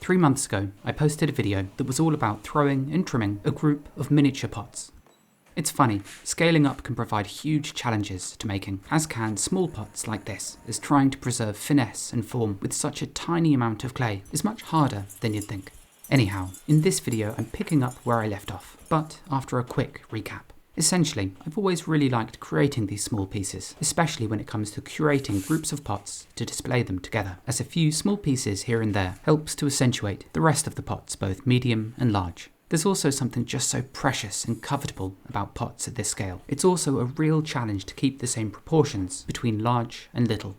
3 months ago, I posted a video that was all about throwing and trimming a group of miniature pots. It's funny, scaling up can provide huge challenges to making, as can small pots like this, as trying to preserve finesse and form with such a tiny amount of clay is much harder than you'd think. Anyhow, in this video I'm picking up where I left off, but after a quick recap. Essentially, I've always really liked creating these small pieces, especially when it comes to curating groups of pots to display them together, as a few small pieces here and there helps to accentuate the rest of the pots, both medium and large. There's also something just so precious and covetable about pots at this scale. It's also a real challenge to keep the same proportions between large and little.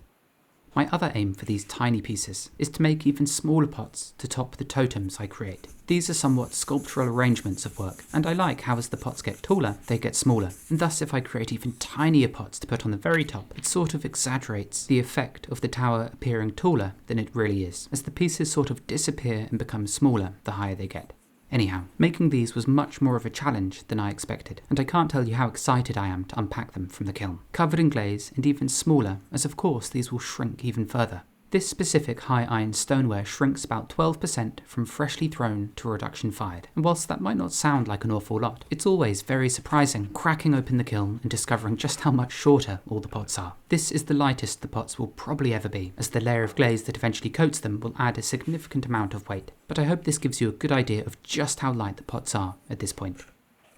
My other aim for these tiny pieces is to make even smaller pots to top the totems I create. These are somewhat sculptural arrangements of work, and I like how as the pots get taller, they get smaller, and thus if I create even tinier pots to put on the very top, it sort of exaggerates the effect of the tower appearing taller than it really is, as the pieces sort of disappear and become smaller the higher they get. Anyhow, making these was much more of a challenge than I expected, and I can't tell you how excited I am to unpack them from the kiln. Covered in glaze and even smaller, as of course these will shrink even further. This specific high iron stoneware shrinks about 12% from freshly thrown to reduction fired, and whilst that might not sound like an awful lot, it's always very surprising cracking open the kiln and discovering just how much shorter all the pots are. This is the lightest the pots will probably ever be, as the layer of glaze that eventually coats them will add a significant amount of weight, but I hope this gives you a good idea of just how light the pots are at this point.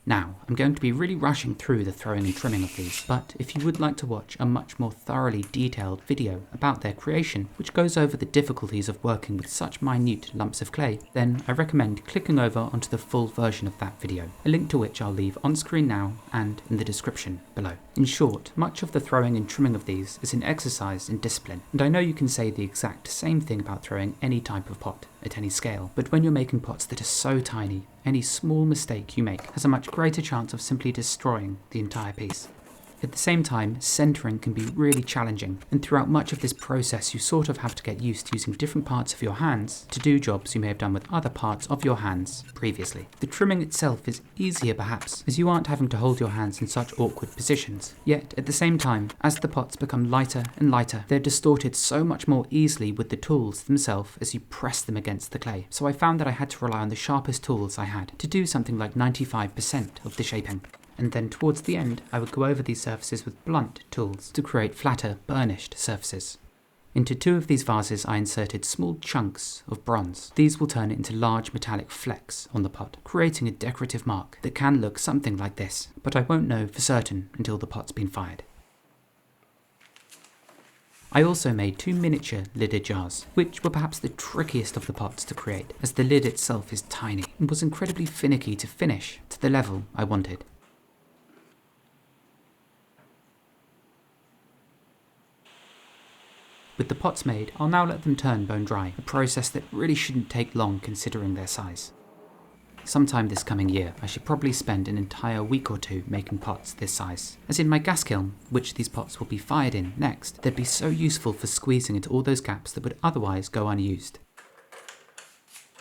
Now, I'm going to be really rushing through the throwing and trimming of these, but if you would like to watch a much more thoroughly detailed video about their creation, which goes over the difficulties of working with such minute lumps of clay, then I recommend clicking over onto the full version of that video, a link to which I'll leave on screen now and in the description below. In short, much of the throwing and trimming of these is an exercise in discipline, and I know you can say the exact same thing about throwing any type of pot at any scale, but when you're making pots that are so tiny, any small mistake you make has a much greater chance of simply destroying the entire piece. At the same time, centering can be really challenging, and throughout much of this process you sort of have to get used to using different parts of your hands to do jobs you may have done with other parts of your hands previously. The trimming itself is easier perhaps, as you aren't having to hold your hands in such awkward positions. Yet, at the same time, as the pots become lighter and lighter, they're distorted so much more easily with the tools themselves as you press them against the clay. So I found that I had to rely on the sharpest tools I had to do something like 95% of the shaping. And then towards the end, I would go over these surfaces with blunt tools to create flatter, burnished surfaces. Into 2 of these vases I inserted small chunks of bronze. These will turn into large metallic flecks on the pot, creating a decorative mark that can look something like this, but I won't know for certain until the pot's been fired. I also made 2 miniature lidded jars, which were perhaps the trickiest of the pots to create, as the lid itself is tiny and was incredibly finicky to finish to the level I wanted. With the pots made, I'll now let them turn bone dry, a process that really shouldn't take long considering their size. Sometime this coming year, I should probably spend an entire week or 2 making pots this size, as in my gas kiln, which these pots will be fired in next, they'd be so useful for squeezing into all those gaps that would otherwise go unused.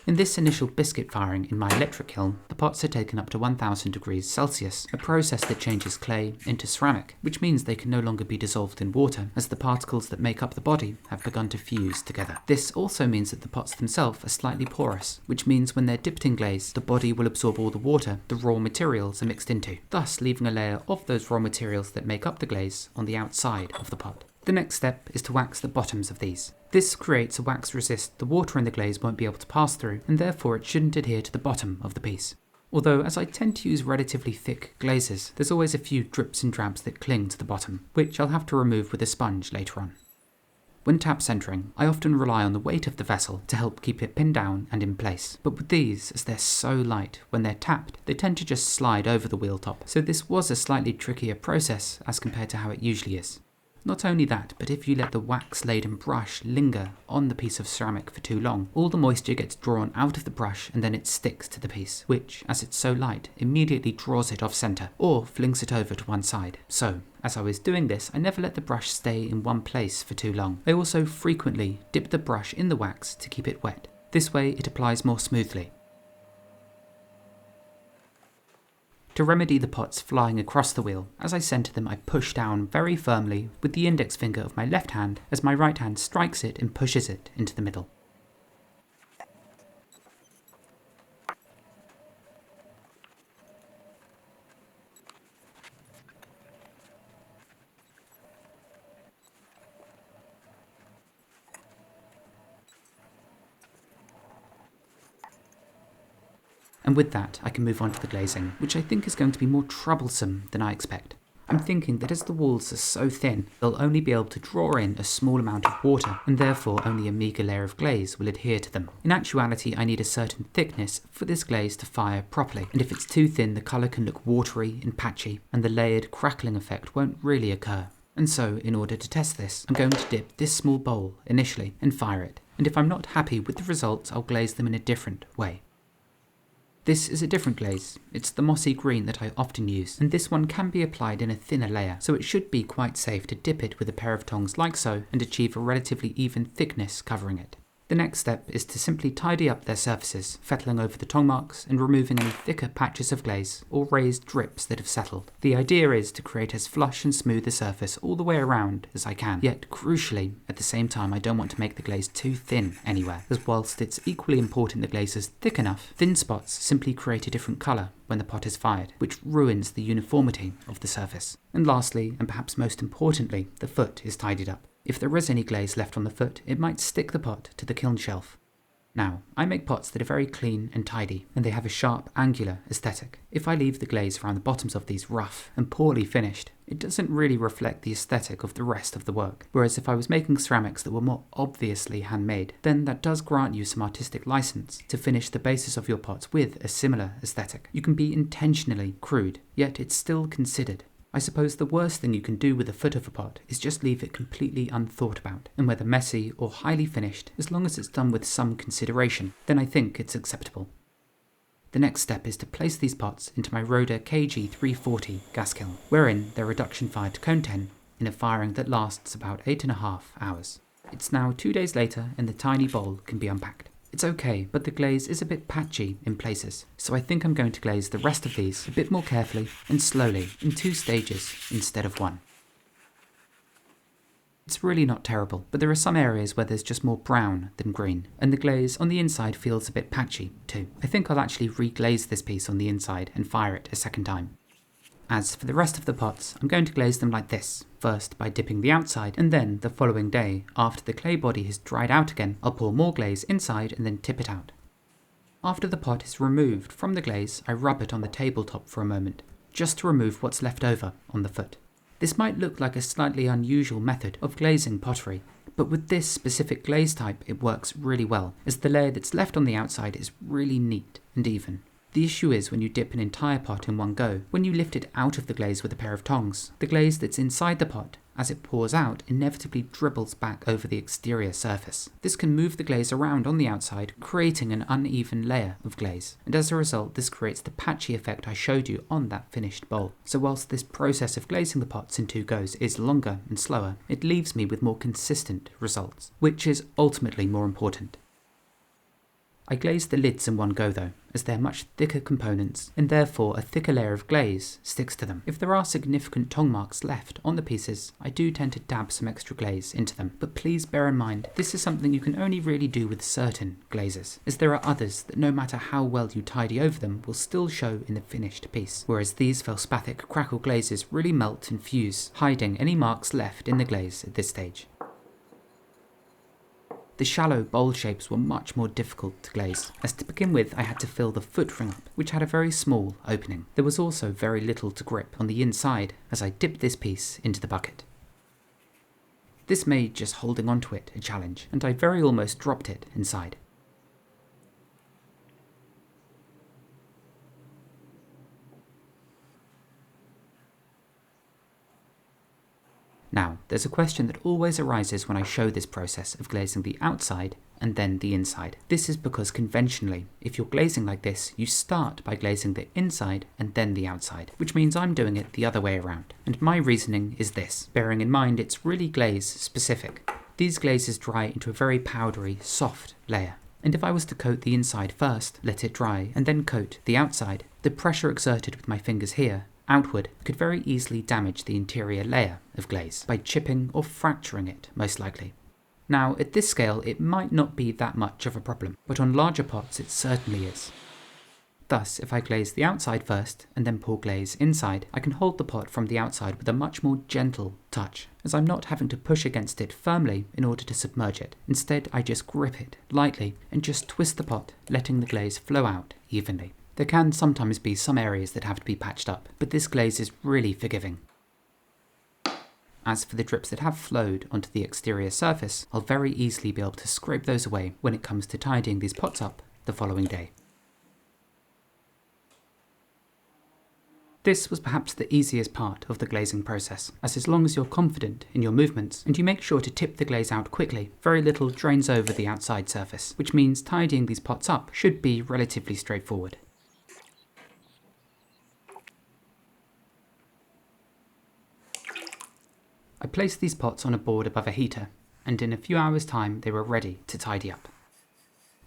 In this initial biscuit firing in my electric kiln, the pots are taken up to 1000 degrees Celsius, a process that changes clay into ceramic, which means they can no longer be dissolved in water, as the particles that make up the body have begun to fuse together. This also means that the pots themselves are slightly porous, which means when they're dipped in glaze, the body will absorb all the water the raw materials are mixed into, thus leaving a layer of those raw materials that make up the glaze on the outside of the pot. The next step is to wax the bottoms of these. This creates a wax resist the water in the glaze won't be able to pass through, and therefore it shouldn't adhere to the bottom of the piece. Although, as I tend to use relatively thick glazes, there's always a few drips and drabs that cling to the bottom, which I'll have to remove with a sponge later on. When tap centering, I often rely on the weight of the vessel to help keep it pinned down and in place, but with these, as they're so light, when they're tapped, they tend to just slide over the wheel top, so this was a slightly trickier process as compared to how it usually is. Not only that, but if you let the wax-laden brush linger on the piece of ceramic for too long, all the moisture gets drawn out of the brush and then it sticks to the piece, which, as it's so light, immediately draws it off center, or flings it over to one side. So, as I was doing this, I never let the brush stay in one place for too long. I also frequently dip the brush in the wax to keep it wet. This way it applies more smoothly. To remedy the pots flying across the wheel, as I center them I push down very firmly with the index finger of my left hand as my right hand strikes it and pushes it into the middle. And with that, I can move on to the glazing, which I think is going to be more troublesome than I expect. I'm thinking that as the walls are so thin, they'll only be able to draw in a small amount of water, and therefore only a meagre layer of glaze will adhere to them. In actuality, I need a certain thickness for this glaze to fire properly, and if it's too thin, the colour can look watery and patchy, and the layered crackling effect won't really occur. And so, in order to test this, I'm going to dip this small bowl initially and fire it, and if I'm not happy with the results, I'll glaze them in a different way. This is a different glaze. It's the mossy green that I often use, and this one can be applied in a thinner layer, so it should be quite safe to dip it with a pair of tongs like so and achieve a relatively even thickness covering it. The next step is to simply tidy up their surfaces, fettling over the tong marks and removing any thicker patches of glaze or raised drips that have settled. The idea is to create as flush and smooth a surface all the way around as I can, yet crucially, at the same time I don't want to make the glaze too thin anywhere, as whilst it's equally important the glaze is thick enough, thin spots simply create a different colour when the pot is fired, which ruins the uniformity of the surface. And lastly, and perhaps most importantly, the foot is tidied up. If there is any glaze left on the foot, it might stick the pot to the kiln shelf. Now, I make pots that are very clean and tidy, and they have a sharp, angular aesthetic. If I leave the glaze around the bottoms of these rough and poorly finished, it doesn't really reflect the aesthetic of the rest of the work. Whereas if I was making ceramics that were more obviously handmade, then that does grant you some artistic license to finish the bases of your pots with a similar aesthetic. You can be intentionally crude, yet it's still considered. I suppose the worst thing you can do with the foot of a pot is just leave it completely unthought about, and whether messy or highly finished, as long as it's done with some consideration, then I think it's acceptable. The next step is to place these pots into my Rohde KG-340 gas kiln, wherein they're reduction fired to cone 10 in a firing that lasts about 8.5 hours. It's now 2 days later and the tiny bowl can be unpacked. It's okay, but the glaze is a bit patchy in places, so I think I'm going to glaze the rest of these a bit more carefully and slowly in 2 stages instead of 1. It's really not terrible, but there are some areas where there's just more brown than green, and the glaze on the inside feels a bit patchy too. I think I'll actually re-glaze this piece on the inside and fire it a second time. As for the rest of the pots, I'm going to glaze them like this, first by dipping the outside, and then the following day, after the clay body has dried out again, I'll pour more glaze inside and then tip it out. After the pot is removed from the glaze, I rub it on the tabletop for a moment, just to remove what's left over on the foot. This might look like a slightly unusual method of glazing pottery, but with this specific glaze type it works really well, as the layer that's left on the outside is really neat and even. The issue is when you dip an entire pot in one go. When you lift it out of the glaze with a pair of tongs, the glaze that's inside the pot, as it pours out, inevitably dribbles back over the exterior surface. This can move the glaze around on the outside, creating an uneven layer of glaze, and as a result this creates the patchy effect I showed you on that finished bowl. So whilst this process of glazing the pots in 2 goes is longer and slower, it leaves me with more consistent results, which is ultimately more important. I glaze the lids in one go though, as they're much thicker components, and therefore a thicker layer of glaze sticks to them. If there are significant tong marks left on the pieces, I do tend to dab some extra glaze into them, but please bear in mind this is something you can only really do with certain glazes, as there are others that no matter how well you tidy over them will still show in the finished piece, whereas these felspathic crackle glazes really melt and fuse, hiding any marks left in the glaze at this stage. The shallow bowl shapes were much more difficult to glaze, as to begin with I had to fill the foot ring up, which had a very small opening. There was also very little to grip on the inside as I dipped this piece into the bucket. This made just holding onto it a challenge, and I very almost dropped it inside. Now, there's a question that always arises when I show this process of glazing the outside and then the inside. This is because conventionally, if you're glazing like this, you start by glazing the inside and then the outside, which means I'm doing it the other way around. And my reasoning is this, bearing in mind it's really glaze specific. These glazes dry into a very powdery, soft layer. And if I was to coat the inside first, let it dry, and then coat the outside, the pressure exerted with my fingers here outward could very easily damage the interior layer of glaze by chipping or fracturing it, most likely. Now, at this scale, it might not be that much of a problem, but on larger pots it certainly is. Thus, if I glaze the outside first and then pour glaze inside, I can hold the pot from the outside with a much more gentle touch, as I'm not having to push against it firmly in order to submerge it. Instead, I just grip it lightly and just twist the pot, letting the glaze flow out evenly. There can sometimes be some areas that have to be patched up, but this glaze is really forgiving. As for the drips that have flowed onto the exterior surface, I'll very easily be able to scrape those away when it comes to tidying these pots up the following day. This was perhaps the easiest part of the glazing process, as long as you're confident in your movements and you make sure to tip the glaze out quickly, very little drains over the outside surface, which means tidying these pots up should be relatively straightforward. I placed these pots on a board above a heater, and in a few hours' time they were ready to tidy up.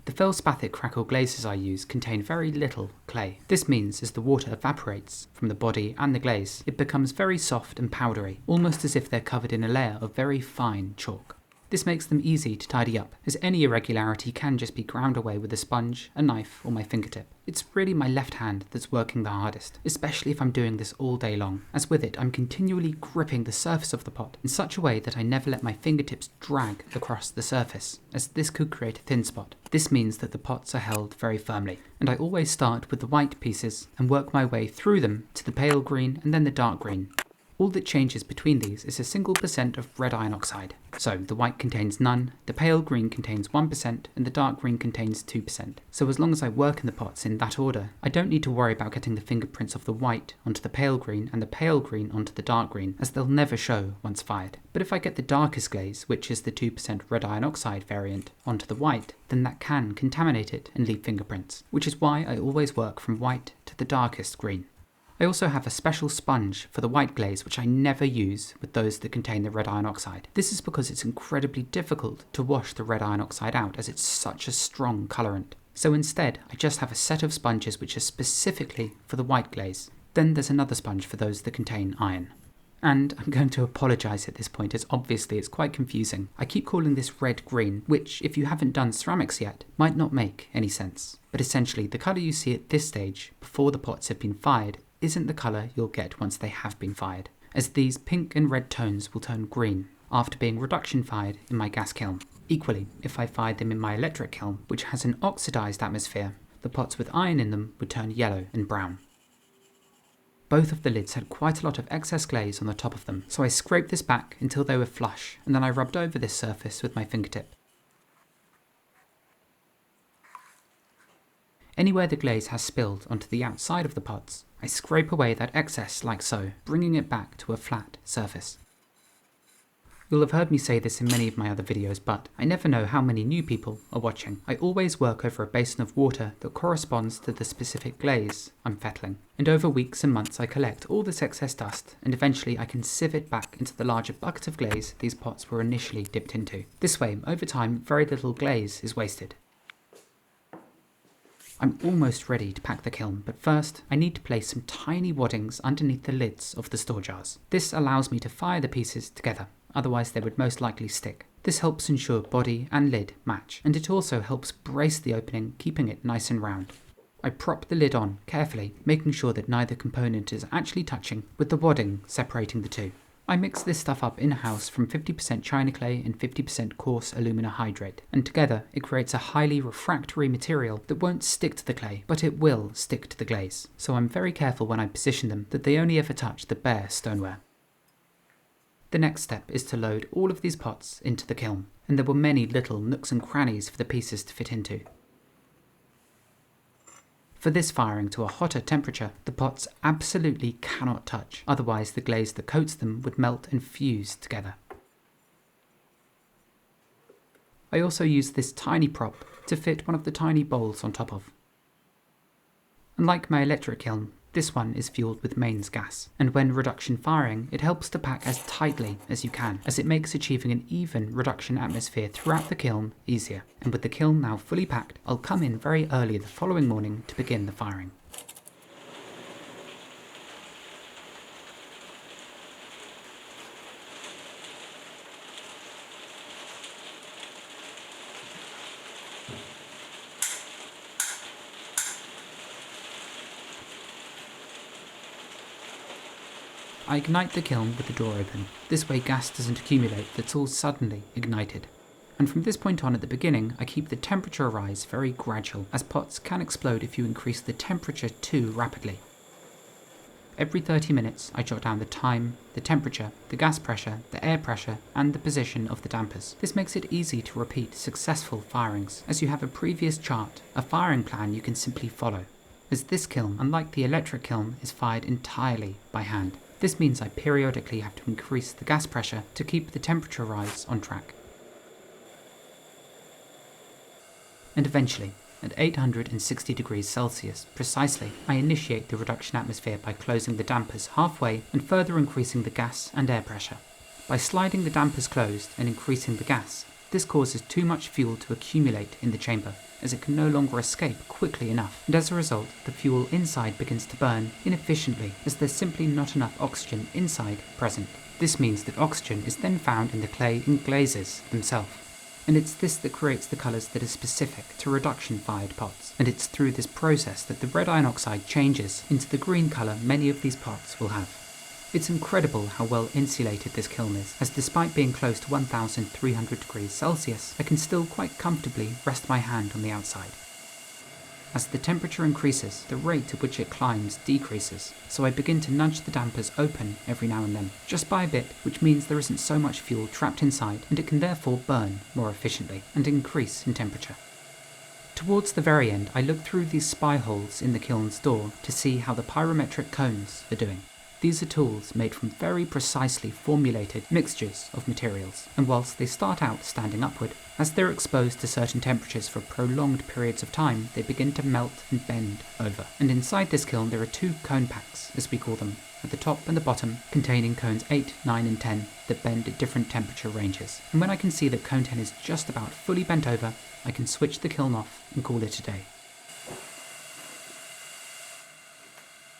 The feldspathic crackle glazes I use contain very little clay. This means as the water evaporates from the body and the glaze, it becomes very soft and powdery, almost as if they're covered in a layer of very fine chalk. This makes them easy to tidy up, as any irregularity can just be ground away with a sponge, a knife, or my fingertip. It's really my left hand that's working the hardest, especially if I'm doing this all day long, as with it I'm continually gripping the surface of the pot in such a way that I never let my fingertips drag across the surface, as this could create a thin spot. This means that the pots are held very firmly, and I always start with the white pieces and work my way through them to the pale green and then the dark green. All that changes between these is a single % of red iron oxide. So the white contains none, the pale green contains 1%, and the dark green contains 2%. So as long as I work in the pots in that order, I don't need to worry about getting the fingerprints of the white onto the pale green and the pale green onto the dark green, as they'll never show once fired. But if I get the darkest glaze, which is the 2% red iron oxide variant, onto the white, then that can contaminate it and leave fingerprints, which is why I always work from white to the darkest green. I also have a special sponge for the white glaze which I never use with those that contain the red iron oxide. This is because it's incredibly difficult to wash the red iron oxide out, as it's such a strong colourant. So instead, I just have a set of sponges which are specifically for the white glaze. Then there's another sponge for those that contain iron. And I'm going to apologise at this point, as obviously it's quite confusing. I keep calling this red-green, which, if you haven't done ceramics yet, might not make any sense. But essentially, the colour you see at this stage, before the pots have been fired, isn't the colour you'll get once they have been fired, as these pink and red tones will turn green after being reduction fired in my gas kiln. Equally, if I fired them in my electric kiln, which has an oxidised atmosphere, the pots with iron in them would turn yellow and brown. Both of the lids had quite a lot of excess glaze on the top of them, so I scraped this back until they were flush, and then I rubbed over this surface with my fingertip. Anywhere the glaze has spilled onto the outside of the pots, I scrape away that excess like so, bringing it back to a flat surface. You'll have heard me say this in many of my other videos, but I never know how many new people are watching. I always work over a basin of water that corresponds to the specific glaze I'm fettling, and over weeks and months I collect all this excess dust, and eventually I can sieve it back into the larger bucket of glaze these pots were initially dipped into. This way, over time, very little glaze is wasted. I'm almost ready to pack the kiln, but first I need to place some tiny waddings underneath the lids of the store jars. This allows me to fire the pieces together, otherwise they would most likely stick. This helps ensure body and lid match, and it also helps brace the opening, keeping it nice and round. I prop the lid on carefully, making sure that neither component is actually touching, with the wadding separating the two. I mix this stuff up in-house from 50% china clay and 50% coarse alumina hydrate, and together it creates a highly refractory material that won't stick to the clay, but it will stick to the glaze. So I'm very careful when I position them that they only ever touch the bare stoneware. The next step is to load all of these pots into the kiln, and there were many little nooks and crannies for the pieces to fit into. For this firing to a hotter temperature, the pots absolutely cannot touch, otherwise the glaze that coats them would melt and fuse together. I also used this tiny prop to fit one of the tiny bowls on top of. Unlike my electric kiln, this one is fueled with mains gas, and when reduction firing, it helps to pack as tightly as you can, as it makes achieving an even reduction atmosphere throughout the kiln easier. And with the kiln now fully packed, I'll come in very early the following morning to begin the firing. I ignite the kiln with the door open. This way gas doesn't accumulate that's all suddenly ignited. And from this point on at the beginning, I keep the temperature rise very gradual, as pots can explode if you increase the temperature too rapidly. Every 30 minutes, I jot down the time, the temperature, the gas pressure, the air pressure, and the position of the dampers. This makes it easy to repeat successful firings, as you have a previous chart, a firing plan you can simply follow. As this kiln, unlike the electric kiln, is fired entirely by hand. This means I periodically have to increase the gas pressure to keep the temperature rise on track. And eventually, at 860 degrees Celsius precisely, I initiate the reduction atmosphere by closing the dampers halfway and further increasing the gas and air pressure. By sliding the dampers closed and increasing the gas, this causes too much fuel to accumulate in the chamber, as it can no longer escape quickly enough, and as a result, the fuel inside begins to burn inefficiently, as there's simply not enough oxygen inside present. This means that oxygen is then found in the clay and glazes themselves. And it's this that creates the colours that are specific to reduction-fired pots, and it's through this process that the red iron oxide changes into the green colour many of these pots will have. It's incredible how well insulated this kiln is, as despite being close to 1300 degrees Celsius, I can still quite comfortably rest my hand on the outside. As the temperature increases, the rate at which it climbs decreases, so I begin to nudge the dampers open every now and then, just by a bit, which means there isn't so much fuel trapped inside, and it can therefore burn more efficiently and increase in temperature. Towards the very end, I look through these spy holes in the kiln's door to see how the pyrometric cones are doing. These are tools made from very precisely formulated mixtures of materials, and whilst they start out standing upward, as they're exposed to certain temperatures for prolonged periods of time, they begin to melt and bend over. And inside this kiln there are two cone packs, as we call them, at the top and the bottom, containing cones 8, 9 and 10 that bend at different temperature ranges. And when I can see that cone 10 is just about fully bent over, I can switch the kiln off and call it a day.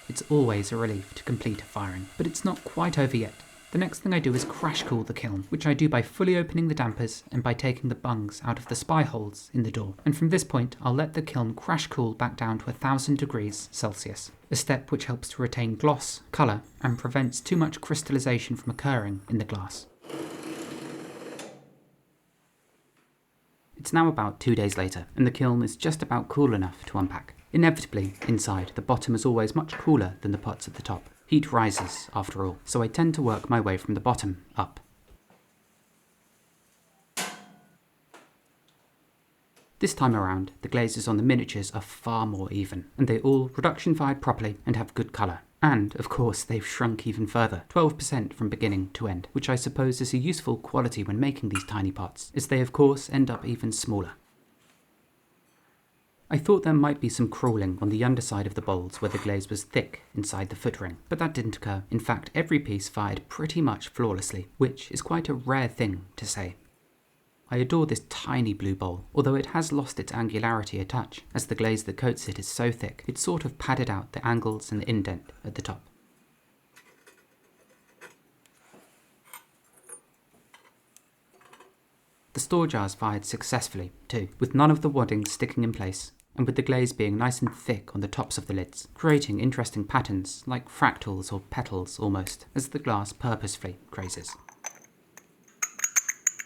It's always a relief to complete a firing, but it's not quite over yet. The next thing I do is crash cool the kiln, which I do by fully opening the dampers and by taking the bungs out of the spy holes in the door. And from this point, I'll let the kiln crash cool back down to 1000 degrees Celsius, a step which helps to retain gloss, colour, and prevents too much crystallization from occurring in the glass. It's now about 2 days later, and the kiln is just about cool enough to unpack. Inevitably, inside, the bottom is always much cooler than the pots at the top. Heat rises, after all, so I tend to work my way from the bottom up. This time around, the glazes on the miniatures are far more even, and they all reduction-fired properly and have good colour. And, of course, they've shrunk even further, 12% from beginning to end, which I suppose is a useful quality when making these tiny pots, as they of course end up even smaller. I thought there might be some crawling on the underside of the bowls where the glaze was thick inside the foot ring, but that didn't occur. In fact, every piece fired pretty much flawlessly, which is quite a rare thing to say. I adore this tiny blue bowl, although it has lost its angularity a touch, as the glaze that coats it is so thick, it's sort of padded out the angles and the indent at the top. The store jars fired successfully, too, with none of the wadding sticking in place, and with the glaze being nice and thick on the tops of the lids, creating interesting patterns, like fractals or petals almost, as the glass purposefully grazes.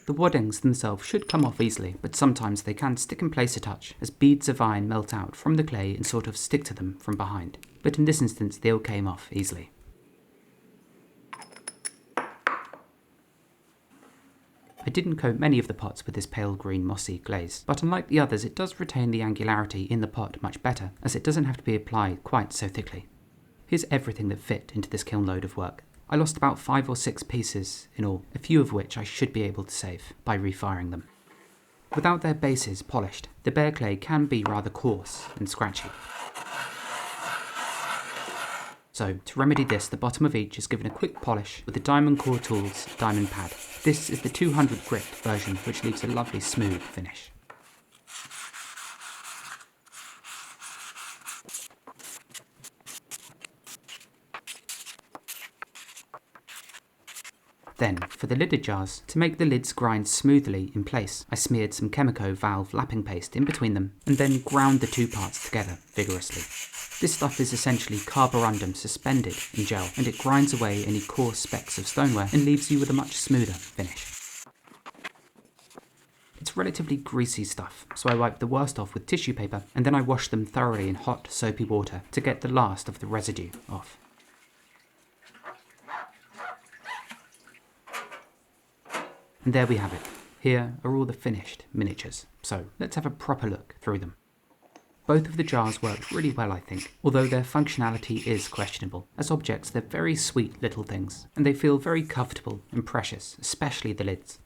The waddings themselves should come off easily, but sometimes they can stick in place a touch, as beads of iron melt out from the clay and sort of stick to them from behind. But in this instance they all came off easily. I didn't coat many of the pots with this pale green mossy glaze, but unlike the others it does retain the angularity in the pot much better, as it doesn't have to be applied quite so thickly. Here's everything that fit into this kiln load of work. I lost about 5 or 6 pieces in all, a few of which I should be able to save by refiring them. Without their bases polished, the bare clay can be rather coarse and scratchy. So, to remedy this, the bottom of each is given a quick polish with the Diamond Core Tools diamond pad. This is the 200 grit version, which leaves a lovely smooth finish. Then, for the lidded jars, to make the lids grind smoothly in place, I smeared some Chemico valve lapping paste in between them, and then ground the two parts together vigorously. This stuff is essentially carborundum suspended in gel, and it grinds away any coarse specks of stoneware and leaves you with a much smoother finish. It's relatively greasy stuff, so I wipe the worst off with tissue paper and then I wash them thoroughly in hot, soapy water to get the last of the residue off. And there we have it. Here are all the finished miniatures, so let's have a proper look through them. Both of the jars worked really well, I think, although their functionality is questionable. As objects, they're very sweet little things, and they feel very comfortable and precious, especially the lids.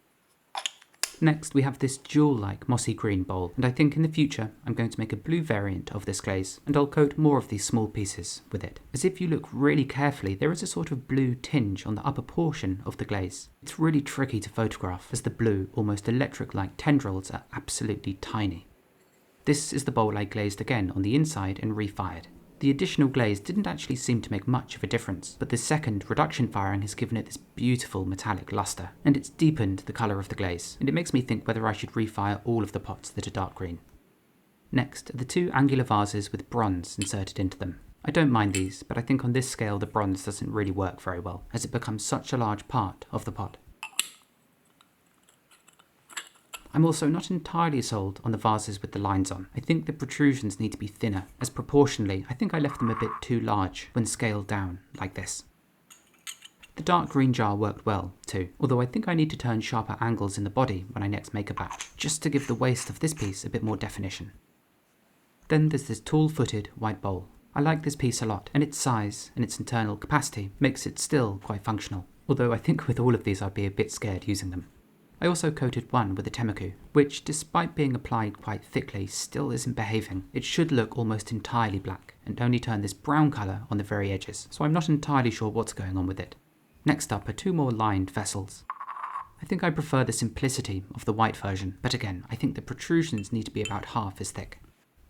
Next, we have this jewel-like mossy green bowl, and I think in the future I'm going to make a blue variant of this glaze, and I'll coat more of these small pieces with it. As if you look really carefully, there is a sort of blue tinge on the upper portion of the glaze. It's really tricky to photograph, as the blue, almost electric-like tendrils are absolutely tiny. This is the bowl I glazed again on the inside and refired. The additional glaze didn't actually seem to make much of a difference, but the second reduction firing has given it this beautiful metallic luster, and it's deepened the colour of the glaze, and it makes me think whether I should refire all of the pots that are dark green. Next are the two angular vases with bronze inserted into them. I don't mind these, but I think on this scale the bronze doesn't really work very well, as it becomes such a large part of the pot. I'm also not entirely sold on the vases with the lines on. I think the protrusions need to be thinner, as proportionally I think I left them a bit too large when scaled down, like this. The dark green jar worked well too, although I think I need to turn sharper angles in the body when I next make a batch, just to give the waist of this piece a bit more definition. Then there's this tall-footed white bowl. I like this piece a lot, and its size and its internal capacity makes it still quite functional, although I think with all of these I'd be a bit scared using them. I also coated one with a temaku, which, despite being applied quite thickly, still isn't behaving. It should look almost entirely black, and only turn this brown colour on the very edges, so I'm not entirely sure what's going on with it. Next up are two more lined vessels. I think I prefer the simplicity of the white version, but again, I think the protrusions need to be about half as thick.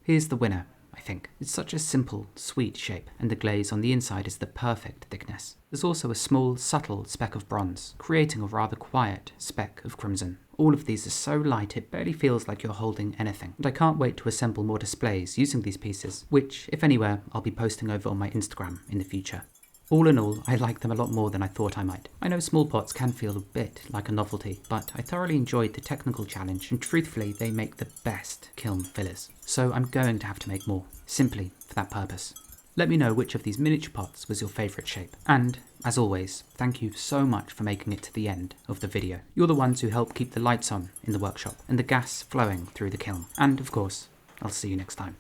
Here's the winner, I think. It's such a simple, sweet shape, and the glaze on the inside is the perfect thickness. There's also a small, subtle speck of bronze, creating a rather quiet speck of crimson. All of these are so light it barely feels like you're holding anything, and I can't wait to assemble more displays using these pieces, which, if anywhere, I'll be posting over on my Instagram in the future. All in all, I like them a lot more than I thought I might. I know small pots can feel a bit like a novelty, but I thoroughly enjoyed the technical challenge, and truthfully they make the best kiln fillers. So I'm going to have to make more, simply for that purpose. Let me know which of these miniature pots was your favourite shape. And, as always, thank you so much for making it to the end of the video. You're the ones who help keep the lights on in the workshop, and the gas flowing through the kiln. And, of course, I'll see you next time.